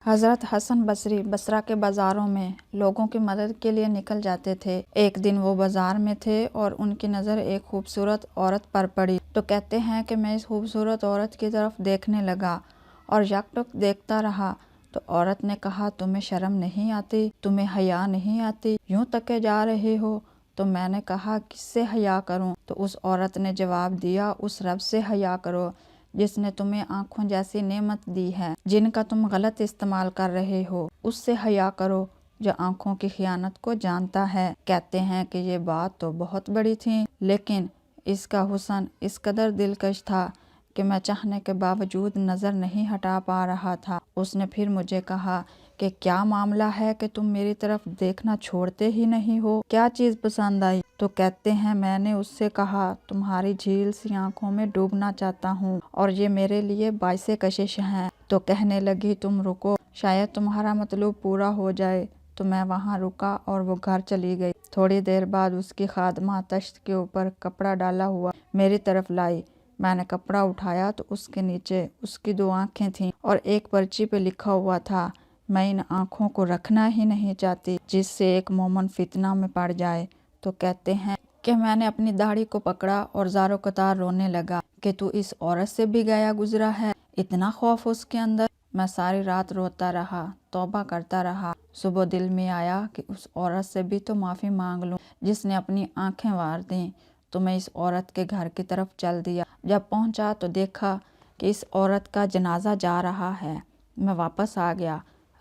حضرت حسن بصری بصرہ کے بازاروں میں لوگوں کی مدد کے لیے نکل جاتے تھے۔ ایک دن وہ بازار میں تھے اور ان کی نظر ایک خوبصورت عورت پر پڑی تو کہتے ہیں کہ میں اس خوبصورت عورت کی طرف دیکھنے لگا اور یک ٹک دیکھتا رہا تو عورت نے کہا، تمہیں شرم نہیں آتی؟ تمہیں حیا نہیں آتی؟ یوں تکے جا رہے ہو؟ تو میں نے کہا، کس سے حیا کروں؟ تو اس عورت نے جواب دیا، اس رب سے حیا کرو جس نے تمہیں آنکھوں جیسی نعمت دی ہے جن کا تم غلط استعمال کر رہے ہو، اس سے حیا کرو جو آنکھوں کی خیانت کو جانتا ہے۔ کہتے ہیں کہ یہ بات تو بہت بڑی تھی لیکن اس کا حسن اس قدر دلکش تھا کہ میں چاہنے کے باوجود نظر نہیں ہٹا پا رہا تھا۔ اس نے پھر مجھے کہا کہ کیا معاملہ ہے کہ تم میری طرف دیکھنا چھوڑتے ہی نہیں ہو؟ کیا چیز پسند آئی؟ تو کہتے ہیں میں نے اس سے کہا، تمہاری جھیل سی آنکھوں میں ڈوبنا چاہتا ہوں اور یہ میرے لیے باعث کشش ہیں۔ تو کہنے لگی، تم رکو، شاید تمہارا مطلوب پورا ہو جائے۔ تو میں وہاں رکا اور وہ گھر چلی گئی۔ تھوڑی دیر بعد اس کی خادمہ تشت کے اوپر کپڑا ڈالا ہوا میری طرف لائی۔ میں نے کپڑا اٹھایا تو اس کے نیچے اس کی دو آنکھیں تھیں اور ایک پرچی پہ لکھا ہوا تھا، میں ان آنکھوں کو رکھنا ہی نہیں چاہتی جس سے ایک مومن فتنہ میں پڑ جائے۔ تو کہتے ہیں کہ میں نے اپنی داڑھی کو پکڑا اور زار و قطار رونے لگا کہ تو اس عورت سے بھی گیا گزرا ہے، اتنا خوف اس کے اندر۔ میں ساری رات روتا رہا، توبہ کرتا رہا۔ صبح دل میں آیا کہ اس عورت سے بھی تو معافی مانگ لوں جس نے اپنی آنکھیں وار دیں۔ تو میں اس عورت کے گھر کی طرف چل دیا۔ جب پہنچا تو دیکھا کہ اس عورت کا جنازہ جا رہا ہے۔ میں واپس آ گیا۔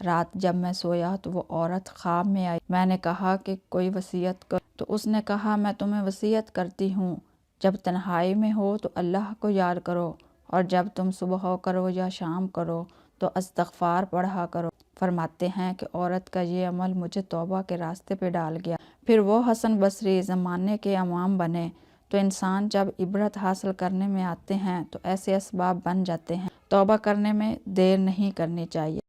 رات جب میں سویا تو وہ عورت خواب میں آئی۔ میں نے کہا کہ کوئی وصیت کر، تو اس نے کہا، میں تمہیں وصیت کرتی ہوں، جب تنہائی میں ہو تو اللہ کو یاد کرو اور جب تم صبح کرو یا شام کرو تو استغفار پڑھا کرو۔ فرماتے ہیں کہ عورت کا یہ عمل مجھے توبہ کے راستے پہ ڈال گیا۔ پھر وہ حسن بصری زمانے کے امام بنے۔ تو انسان جب عبرت حاصل کرنے میں آتے ہیں تو ایسے اسباب بن جاتے ہیں۔ توبہ کرنے میں دیر نہیں کرنی چاہیے۔